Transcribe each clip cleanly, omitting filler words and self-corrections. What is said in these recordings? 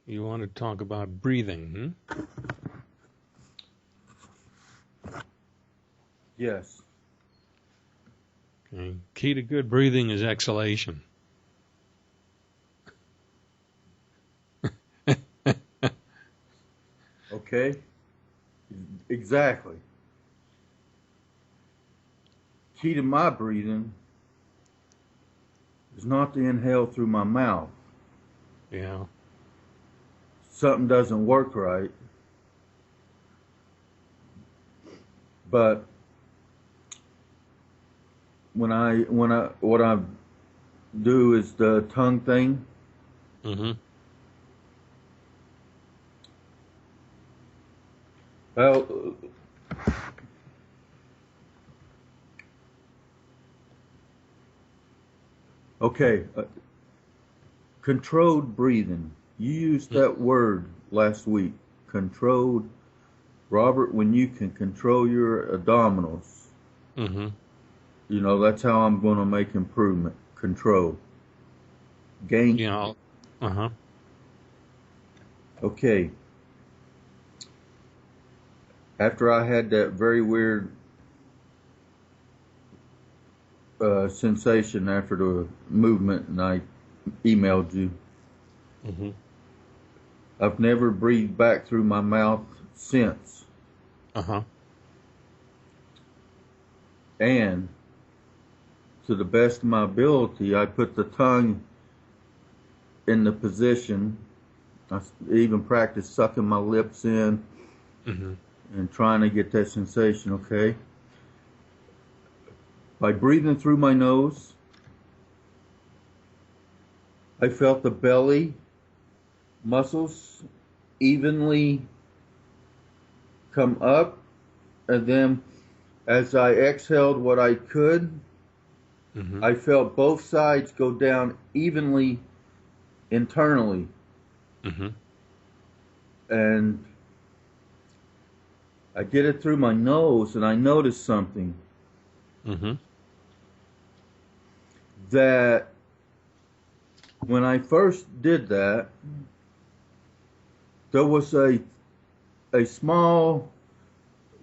You want to talk about breathing, Yes. Okay. Key to good breathing is exhalation. Okay. Exactly. Key to my breathing is not to inhale through my mouth. Yeah. Something doesn't work right. But what I do is the tongue thing. Mm-hmm. Well, okay. Controlled breathing. You used that word last week. Controlled. Robert, when you can control your abdominals, Mm-hmm. that's how I'm going to make improvement. Control. Gain. Yeah. Uh-huh. Okay. After I had that very weird sensation after the movement, and I emailed you, Mm-hmm. I've never breathed back through my mouth since. Uh-huh. And to the best of my ability, I put the tongue in the position. I even practiced sucking my lips in Mm-hmm. and trying to get that sensation, okay? By breathing through my nose, I felt the belly muscles evenly come up, and then as I exhaled what I could, Mm-hmm. I felt both sides go down evenly internally. Mm-hmm. And I did it through my nose, and I noticed something Mm-hmm. that when I first did that, there was a small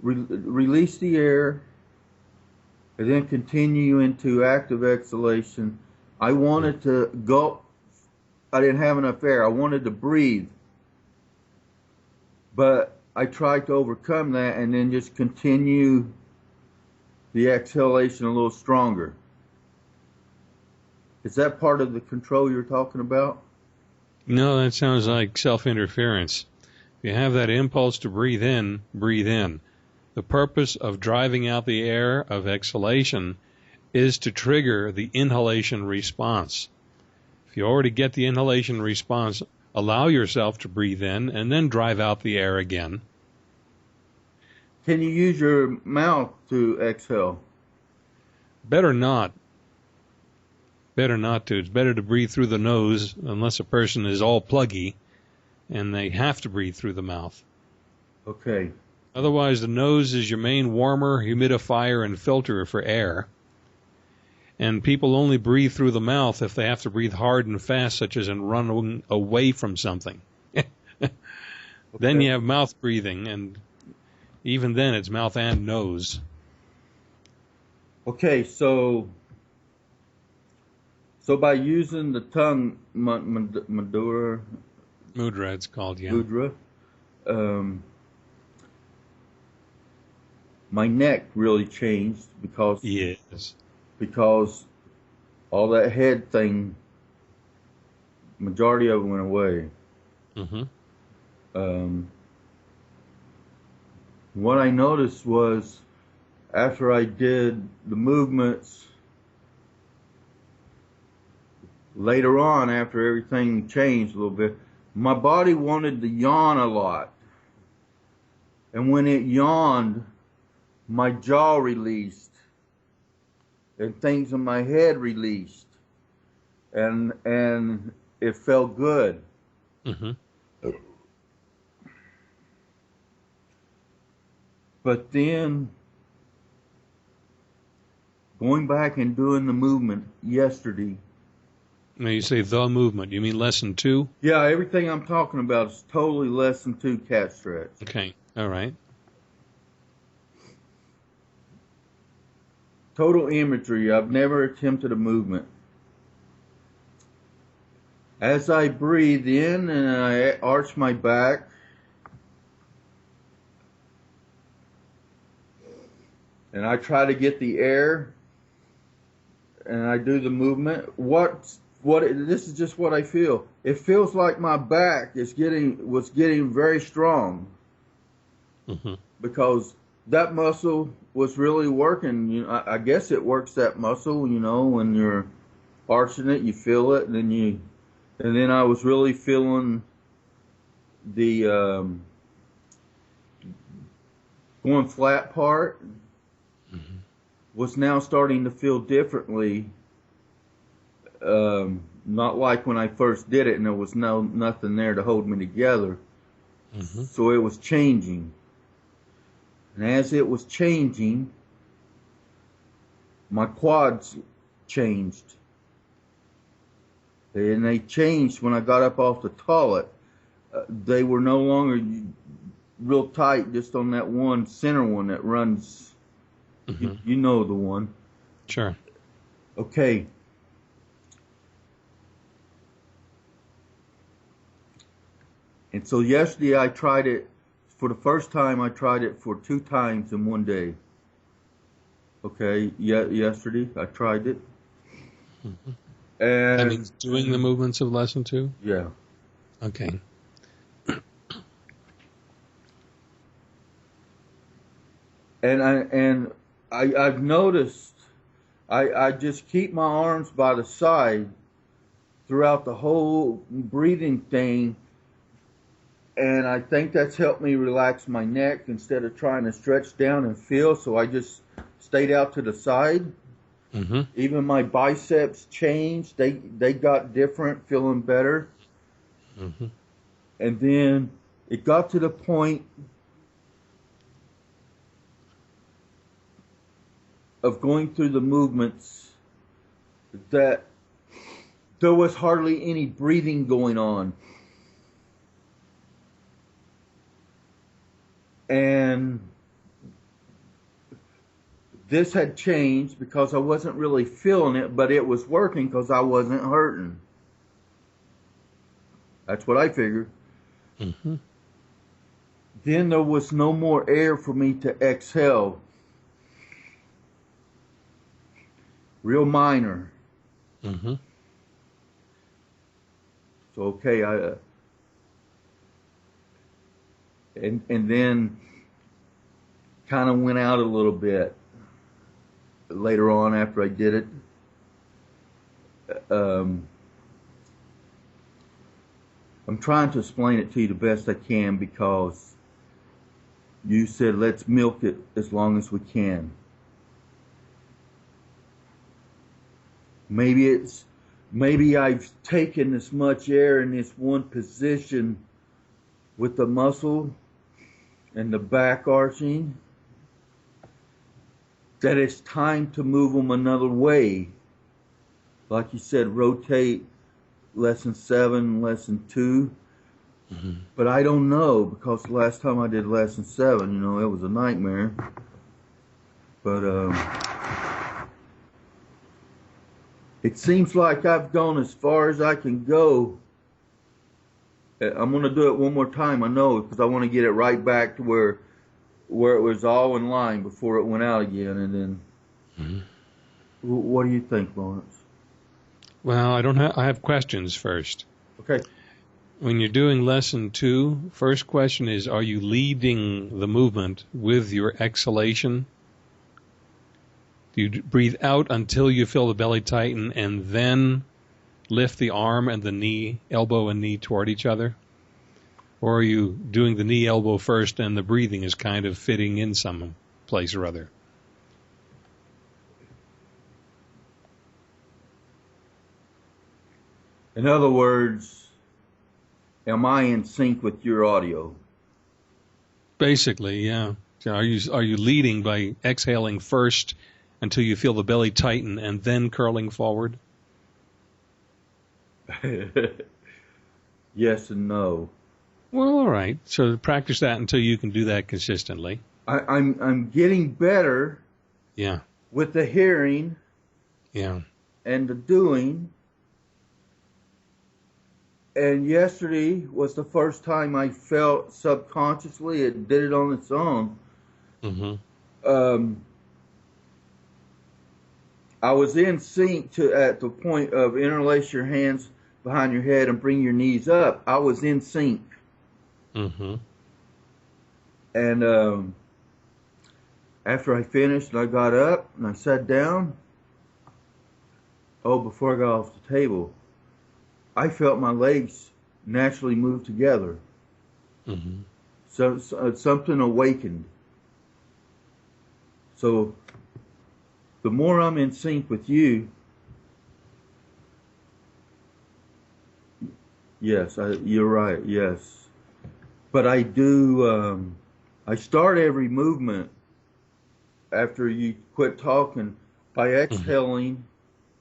release the air and then continue into active exhalation. I wanted to go, I didn't have enough air. I wanted to breathe, but I tried to overcome that and then just continue the exhalation a little stronger. Is that part of the control you're talking about? No, that sounds like self-interference. If you have that impulse to breathe in, breathe in. The purpose of driving out the air of exhalation is to trigger the inhalation response. If you already get the inhalation response, allow yourself to breathe in and then drive out the air again. Can you use your mouth to exhale? Better not. Better not to. It's better to breathe through the nose unless a person is all pluggy and they have to breathe through the mouth. Okay. Otherwise, the nose is your main warmer, humidifier, and filter for air. And people only breathe through the mouth if they have to breathe hard and fast, such as in running away from something. Then you have mouth breathing, and even then it's mouth and nose. Okay, so by using the tongue mudra, Mudra, it's called, yeah. um, my neck really changed Yes. because all that head thing, majority of it went away. Mm-hmm. What I noticed was after I did the movements later on, after everything changed a little bit, my body wanted to yawn a lot. And when it yawned, my jaw released and things in my head released. And it felt good. Mm-hmm. But then going back and doing the movement yesterday, Now you say the movement. You mean lesson 2? Yeah, everything I'm talking about is totally lesson 2 cat stretch. Okay. All right. Total imagery. I've never attempted a movement. As I breathe in and I arch my back, and I try to get the air, and I do the movement. This is just what I feel. It feels like my back was getting very strong, because that muscle was really working. You know, I guess it works that muscle. You know, when you're arching it, you feel it, and then I was really feeling the going flat part. Was now starting to feel differently. Not like when I first did it and there was nothing there to hold me together. So it was changing. And as it was changing, my quads changed. And they changed when I got up off the toilet. They were no longer real tight, just on that one center one that runs. You know the one. Sure. Okay. And so yesterday I tried it for the first time. I tried it for 2 times in one day. Okay. Yesterday I tried it. And And that means doing the movements of lesson 2? yeah. Okay. And I've noticed I just keep my arms by the side throughout the whole breathing thing, and I think that's helped me relax my neck instead of trying to stretch down and feel, so I just stayed out to the side. Even my biceps changed. They got different, feeling better. And then it got to the point of going through the movements that there was hardly any breathing going on. And this had changed because I wasn't really feeling it, but it was working because I wasn't hurting. That's what I figured. Then there was no more air for me to exhale. Real minor. So okay, and then kind of went out a little bit later on after I did it. I'm trying to explain it to you the best I can because you said let's milk it as long as we can. Maybe I've taken as much air in this one position with the muscle and the back arching that it's time to move them another way. Like you said, rotate lesson 7, lesson 2. But I don't know because the last time I did lesson 7, it was a nightmare. But it seems like I've gone as far as I can go. I'm going to do it one more time, I know, because I want to get it right back to where it was all in line before it went out again. And then, what do you think, Lawrence? Well, I have questions first. Okay. When you're doing lesson 2, first question is, are you leading the movement with your exhalation? Do you breathe out until you feel the belly tighten and then lift the arm and the knee, elbow and knee toward each other? Or are you doing the knee, elbow first and the breathing is kind of fitting in some place or other? In other words, am I in sync with your audio? Basically, yeah. So are you leading by exhaling first until you feel the belly tighten and then curling forward? Yes and no. Well, all right. So practice that until you can do that consistently. I'm getting better Yeah. with the hearing Yeah. and the doing. And yesterday was the first time I felt subconsciously it did it on its own. Mm-hmm. I was in sync at the point of interlace your hands behind your head and bring your knees up. I was in sync. Mm-hmm. And after I finished and I got up and I sat down, before I got off the table, I felt my legs naturally move together. Mm-hmm. So something awakened. So the more I'm in sync with you, yes, you're right, yes. But I do, I start every movement after you quit talking by exhaling,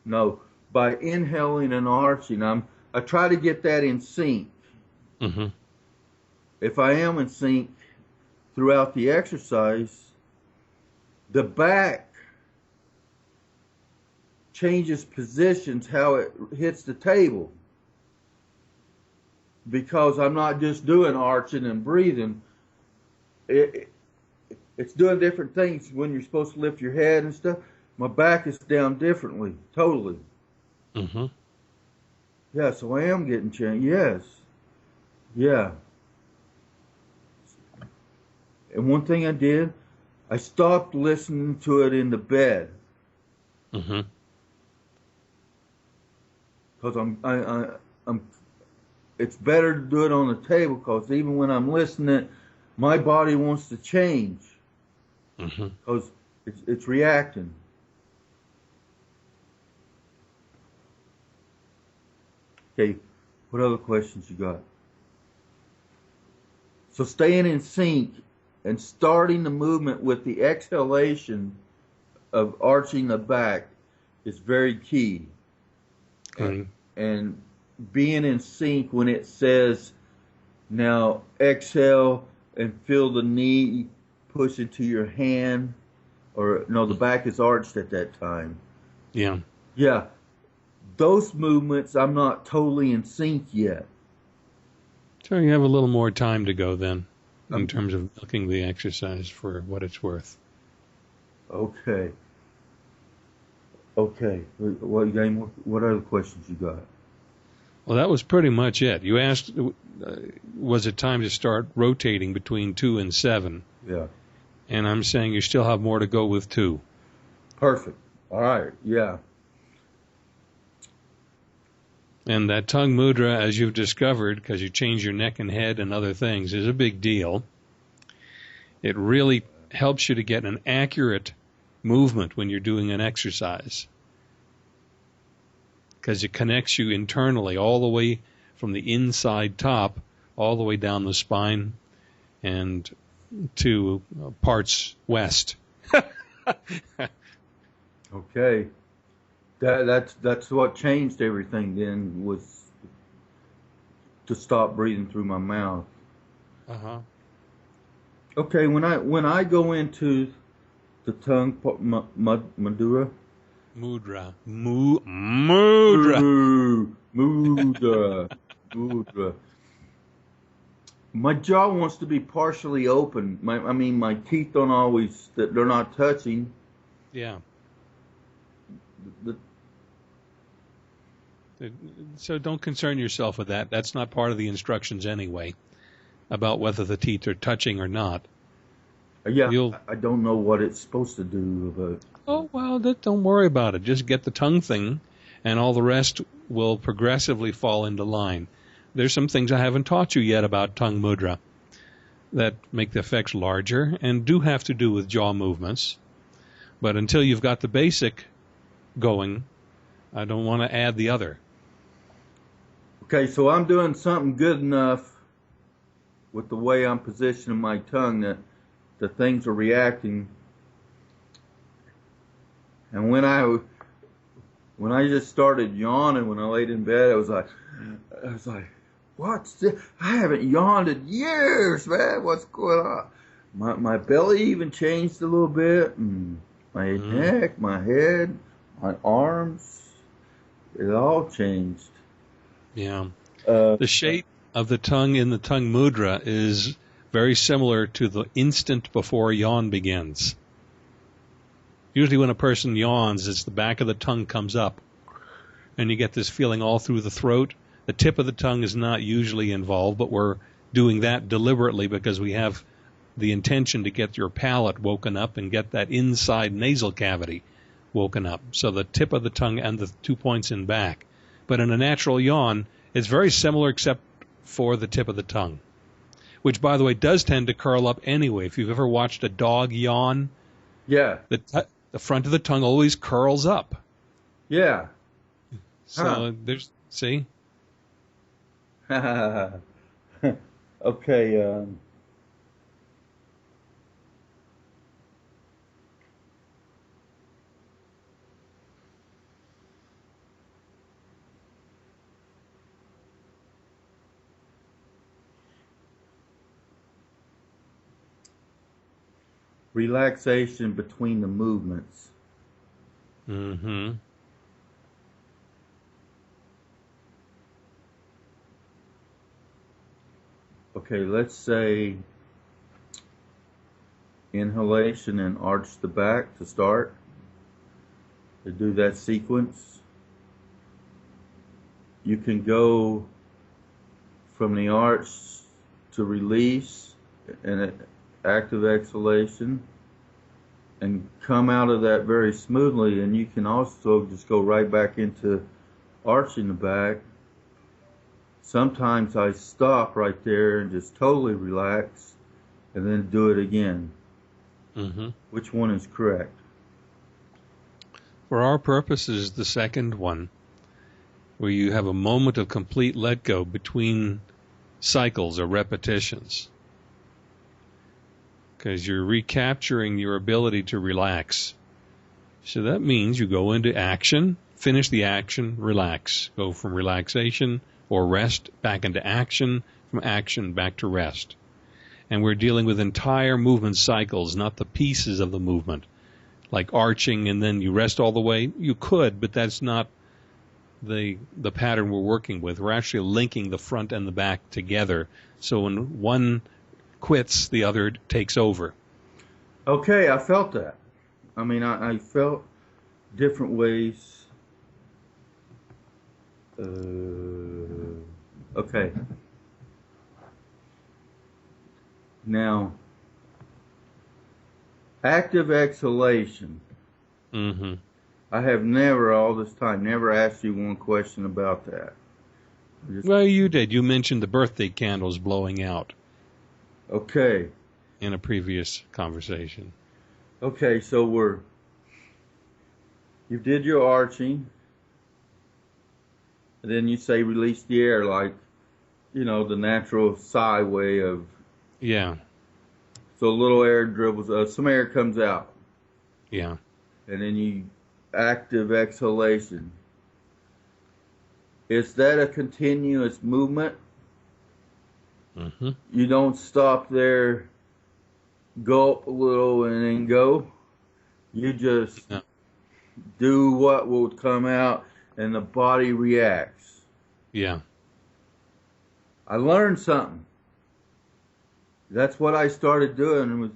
no, by inhaling and arching. I try to get that in sync. Mm-hmm. If I am in sync throughout the exercise, the back changes positions how it hits the table. Because I'm not just doing arching and breathing. It's doing different things when you're supposed to lift your head and stuff. My back is down differently, totally. Mm-hmm. Yeah, so I am getting changed. Yes. Yeah. And one thing I did, I stopped listening to it in the bed. Mm-hmm. Because it's better to do it on the table, because even when I'm listening, my body wants to change. Because it's reacting. Okay, what other questions you got? So staying in sync and starting the movement with the exhalation of arching the back is very key. And being in sync when it says, now exhale and feel the knee push into your hand, or no, the back is arched at that time. Yeah. Yeah. Those movements, I'm not totally in sync yet. So you have a little more time to go then, in terms of milking the exercise for what it's worth. Okay. Okay. What other questions you got? Well, that was pretty much it. You asked, was it time to start rotating between 2 and 7? Yeah. And I'm saying you still have more to go with 2. Perfect. All right. Yeah. And that tongue mudra, as you've discovered, because you change your neck and head and other things, is a big deal. It really helps you to get an accurate movement when you're doing an exercise, because it connects you internally all the way from the inside top all the way down the spine and to parts west. Okay. That's what changed everything then, was to stop breathing through my mouth. Uh-huh. Okay, when I go into the tongue mudra. Mudra. Mudra. My jaw wants to be partially open. My teeth don't always, they're not touching. Yeah. So don't concern yourself with that. That's not part of the instructions anyway, about whether the teeth are touching or not. Yeah, I don't know what it's supposed to do. But oh, well, don't worry about it. Just get the tongue thing, and all the rest will progressively fall into line. There's some things I haven't taught you yet about tongue mudra that make the effects larger and do have to do with jaw movements. But until you've got the basic going, I don't want to add the other. Okay, so I'm doing something good enough with the way I'm positioning my tongue that the things are reacting. And when when I just started yawning when I laid in bed, I was like, what's this? I haven't yawned in years, man. What's going on? My belly even changed a little bit, and my neck, my head, my arms, it all changed. Yeah. The shape of the tongue in the tongue mudra is very similar to the instant before yawn begins. Usually when a person yawns, it's the back of the tongue comes up, and you get this feeling all through the throat. The tip of the tongue is not usually involved, but we're doing that deliberately because we have the intention to get your palate woken up and get that inside nasal cavity woken up. So the tip of the tongue and the 2 points in back. But in a natural yawn, it's very similar except for the tip of the tongue, which, by the way, does tend to curl up anyway. If you've ever watched a dog yawn, yeah, the front of the tongue always curls up. Yeah. So there's, see? Okay. Relaxation between the movements. Mm-hmm. Okay, let's say inhalation and arch the back to start. To do that sequence, you can go from the arch to release and active exhalation and come out of that very smoothly, and you can also just go right back into arching the back. Sometimes I stop right there and just totally relax and then do it again. Mm-hmm. Which one is correct? For our purposes, the second one, where you have a moment of complete let go between cycles or repetitions, because you're recapturing your ability to relax. So that means you go into action, finish the action, relax. Go from relaxation or rest back into action, from action back to rest. And we're dealing with entire movement cycles, not the pieces of the movement, like arching and then you rest all the way. You could, but that's not the pattern we're working with. We're actually linking the front and the back together. So when one quits, the other takes over. Okay, I felt that. I mean, I felt different ways. Okay. Now, active exhalation. Mm-hmm. I have never, all this time, never asked you one question about that. Well, you did. You mentioned the birthday candles blowing out. Okay. In a previous conversation. Okay, so you did your arching, and then you say release the air, like, you know, the natural sigh way of. Yeah. So a little air dribbles, some air comes out. Yeah. And then you active exhalation. Is that a continuous movement? Mm-hmm. You don't stop there, gulp a little, and then go. You just do what will come out, and the body reacts. Yeah. I learned something. That's what I started doing.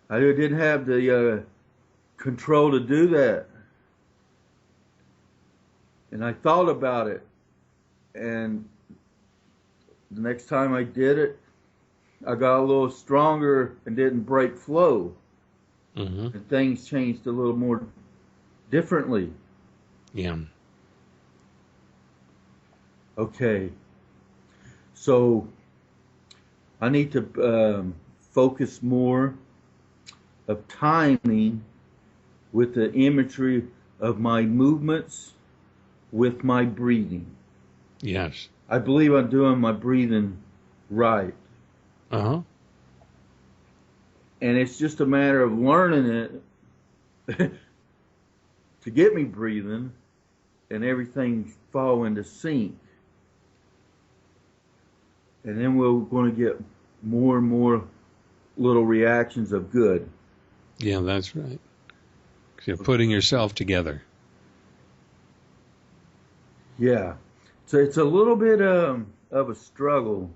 I didn't have the control to do that. And I thought about it. And the next time I did it, I got a little stronger and didn't break flow. Mm-hmm. And things changed a little more differently. Yeah. Okay. So I need to focus more of timing with the imagery of my movements with my breathing. Yes. I believe I'm doing my breathing right. Uh-huh. And it's just a matter of learning it to get me breathing and everything fall into sync. And then we're going to get more and more little reactions of good. Yeah, that's right. 'Cause you're putting yourself together. Yeah. So it's a little bit of a struggle.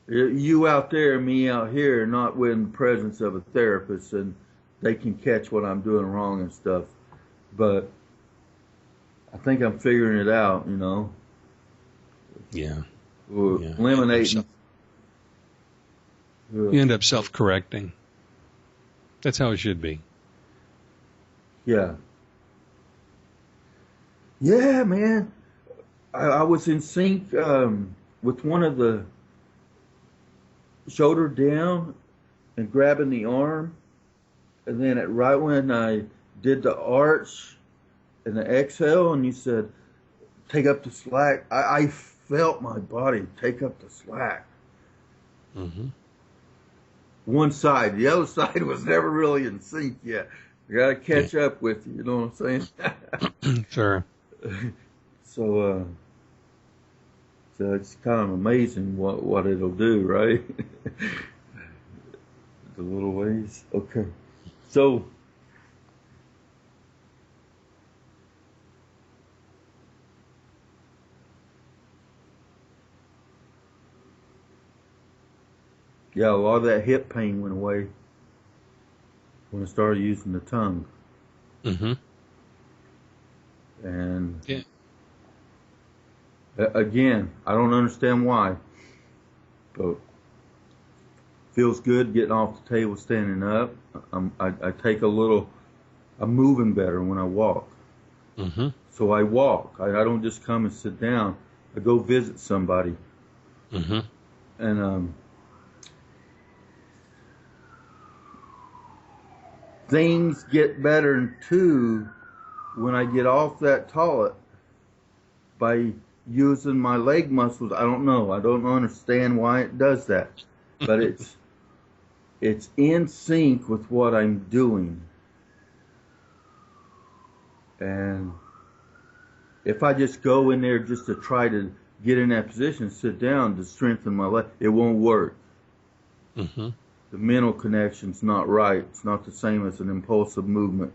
You out there, me out here, not in the presence of a therapist, and they can catch what I'm doing wrong and stuff. But I think I'm figuring it out, you know. Yeah. We're Yeah. eliminating. You end up self-correcting. That's how it should be. Yeah. Yeah, man. I was in sync with one of the shoulder down and grabbing the arm. And then right when I did the arch and the exhale, and you said, take up the slack, I felt my body take up the slack. Mm-hmm. One side. The other side was never really in sync yet. You got to catch up with you know what I'm saying? Sure. So it's kind of amazing what it'll do, right? The little ways. Okay. So yeah, a lot of that hip pain went away when I started using the tongue. Mm-hmm. And Yeah. Again, I don't understand why, but feels good getting off the table, standing up. I take a little. I'm moving better when I walk. Mm-hmm. So I walk. I don't just come and sit down. I go visit somebody. Mm-hmm. And things get better too when I get off that toilet by using my leg muscles. I don't know. I don't understand why it does that, but it's in sync with what I'm doing. And if I just go in there just to try to get in that position, sit down to strengthen my leg, it won't work. Mm-hmm. The mental connection's not right. It's not the same as an impulsive movement.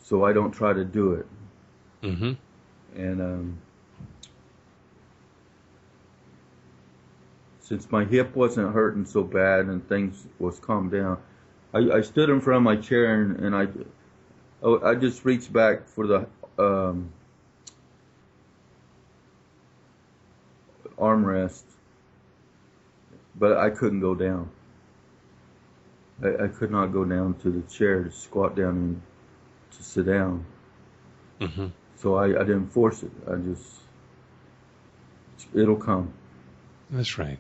So I don't try to do it. Mm-hmm. And since my hip wasn't hurting so bad and things was calmed down, I stood in front of my chair and I just reached back for the armrest, but I couldn't go down. I could not go down to the chair to squat down and to sit down. Mm-hmm. So I didn't force it. It'll come. That's right.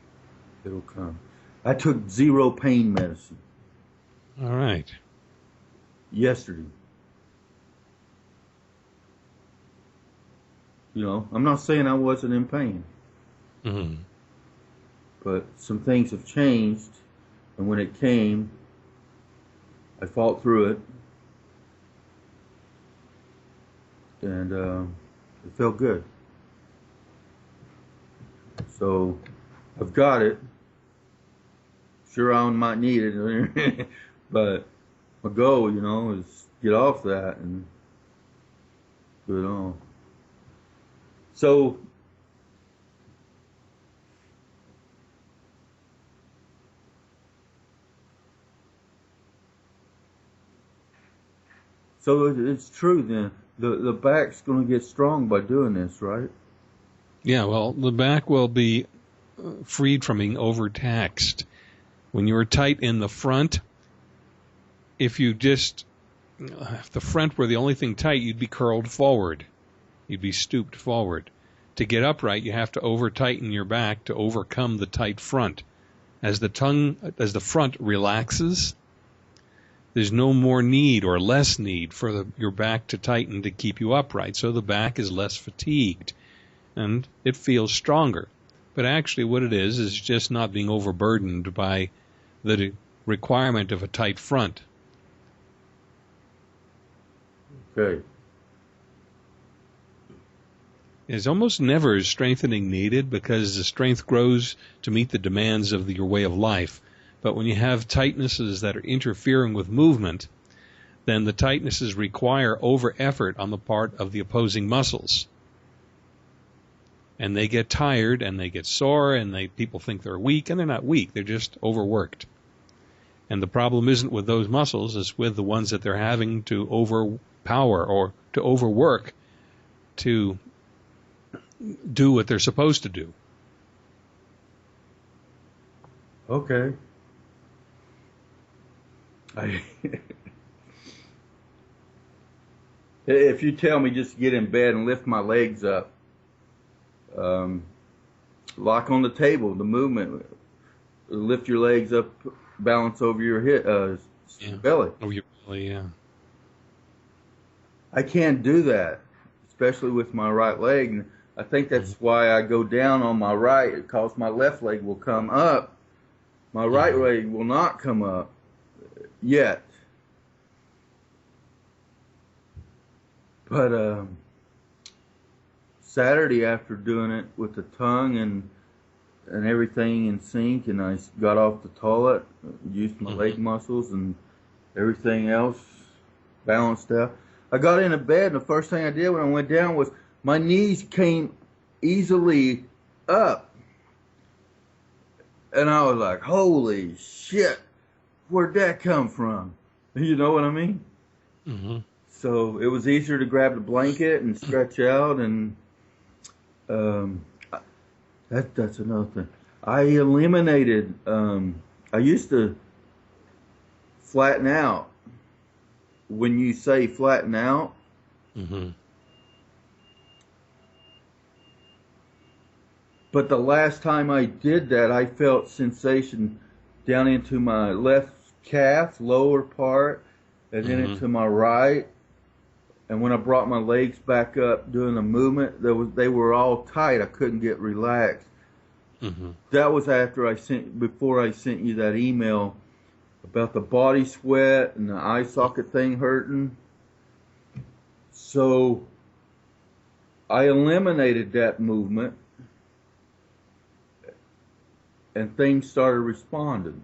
It'll come. I took 0 pain medicine All right. yesterday. You know, I'm not saying I wasn't in pain, Mm-hmm. but some things have changed, and when it came, I fought through it, and it felt good. So I've got it. Sure, I might need it, but my goal, you know, is get off that and do it on. So it's true then. The back's going to get strong by doing this, right? Yeah, well, the back will be freed from being overtaxed. When you're tight in the front, if the front were the only thing tight, you'd be curled forward. You'd be stooped forward. To get upright, you have to over-tighten your back to overcome the tight front. As the front relaxes, there's no more need or less need for your back to tighten to keep you upright. So the back is less fatigued and it feels stronger. But actually what it is just not being overburdened by the requirement of a tight front. Okay. There's almost never strengthening needed because the strength grows to meet the demands of your way of life. But when you have tightnesses that are interfering with movement, then the tightnesses require over effort on the part of the opposing muscles. And they get tired and they get sore and people think they're weak, and they're not weak, they're just overworked. And the problem isn't with those muscles, it's with the ones that they're having to overpower or to overwork to do what they're supposed to do. Okay. If you tell me just get in bed and lift my legs up, lock on the table, the movement, lift your legs up, balance over your belly. Over your belly, yeah. I can't do that, especially with my right leg. And I think that's why I go down on my right, because my left leg will come up. My right leg will not come up yet. But Saturday, after doing it with the tongue and everything in sync, and I got off the toilet, used my leg muscles and everything else balanced out. I got into bed, and the first thing I did when I went down was my knees came easily up. And I was like, holy shit, where'd that come from? You know what I mean? Mm-hmm. So it was easier to grab the blanket and stretch out, and that's another thing. I eliminated, I used to flatten out. When you say flatten out, but the last time I did that, I felt sensation down into my left calf, lower part, and then into my right. And when I brought my legs back up doing the movement, they were all tight. I couldn't get relaxed. That was before I sent you that email about the body sweat and the eye socket thing hurting. So I eliminated that movement, and things started responding.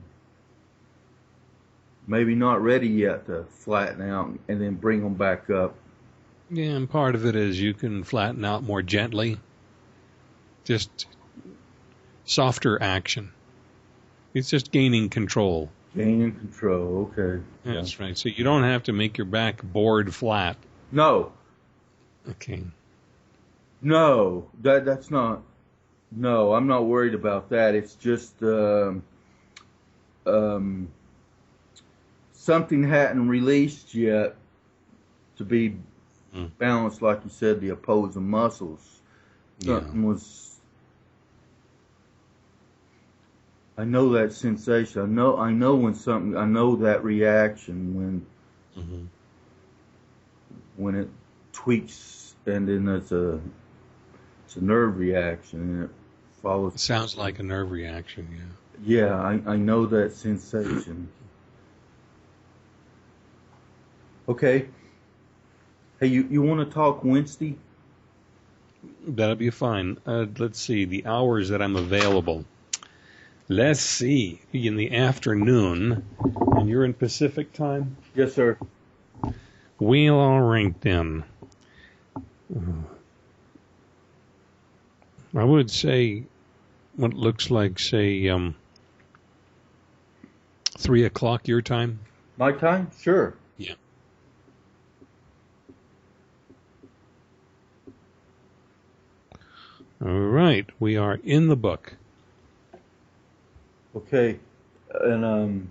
Maybe not ready yet to flatten out and then bring them back up. Yeah, and part of it is you can flatten out more gently. Just softer action. It's just gaining control. Gaining control, okay. That's right. So you don't have to make your back board flat. No. Okay. No, that's not. No, I'm not worried about that. It's just something hadn't released yet to be balanced, like you said, the opposing muscles. Something was. I know that sensation. I know when something. I know that reaction when it tweaks, and then it's a nerve reaction, and it follows. It sounds like a nerve reaction, yeah. Yeah, I know that sensation. Okay. Hey, you want to talk Wednesday? That'll be fine. Let's see, the hours that I'm available. Let's see, in the afternoon, and you're in Pacific time? Yes, sir. Wheel all right then. I would say what looks like, say, 3 o'clock your time. My time? Sure. Yeah. All right, we are in the book. Okay, and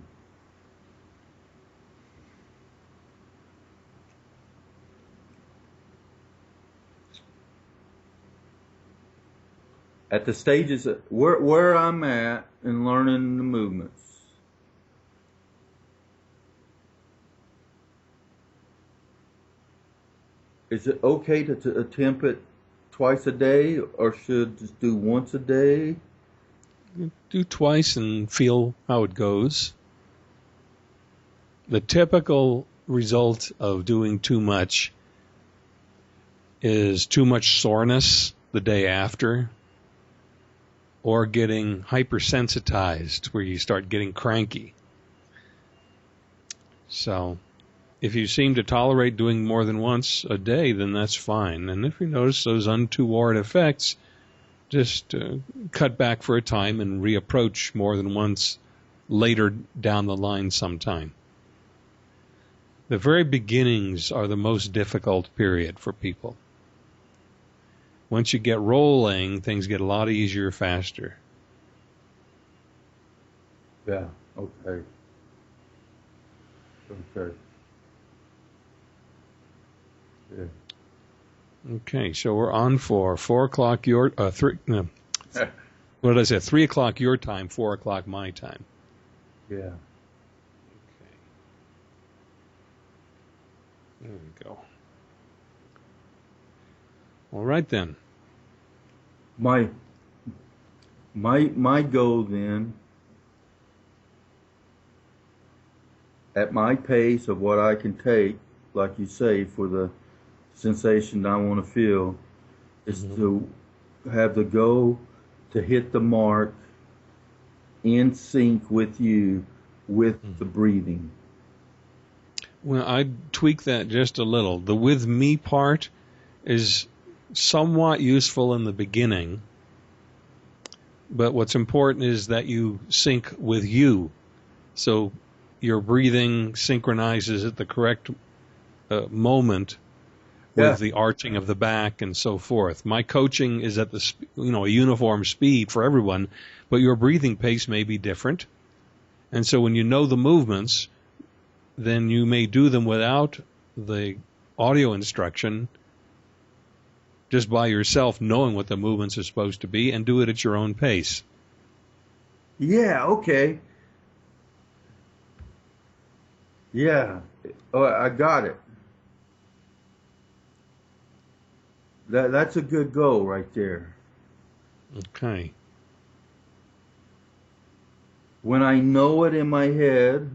at the stages where I'm at in learning the movements, is it okay to attempt it twice a day, or should just do once a day? Do twice and feel how it goes. The typical result of doing too much is too much soreness the day after, or getting hypersensitized where you start getting cranky. So if you seem to tolerate doing more than once a day, then that's fine. And if you notice those untoward effects, just cut back for a time and reapproach more than once later down the line sometime. The very beginnings are the most difficult period for people. Once you get rolling, things get a lot easier faster. Yeah, okay. Okay. Yeah. Okay, so we're on for 4 o'clock your, 3, no, what did I say? 3 o'clock your time, 4 o'clock my time. Yeah. Okay. There we go. All right then. My goal then, at my pace of what I can take, like you say, for the sensation I want to feel, is to have the goal to hit the mark in sync with you with the breathing. Well, I'd tweak that just a little. The with me part is somewhat useful in the beginning, but what's important is that you sync with you. So your breathing synchronizes at the correct moment with the arching of the back and so forth. My coaching is at the a uniform speed for everyone, but your breathing pace may be different. And so when you know the movements, then you may do them without the audio instruction, just by yourself knowing what the movements are supposed to be, and do it at your own pace. Yeah, okay. Yeah. Oh, I got it. That's a good goal right there. Okay. When I know it in my head,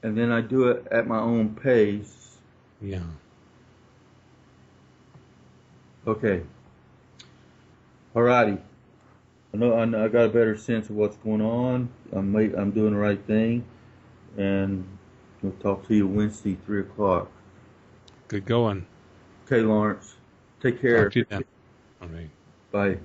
and then I do it at my own pace. Yeah. Okay. Alrighty. I know I got a better sense of what's going on. I'm doing the right thing, and we'll talk to you Wednesday, 3 o'clock. Good going. Okay, Lawrence. Take care. Talk to you then. All right. Bye.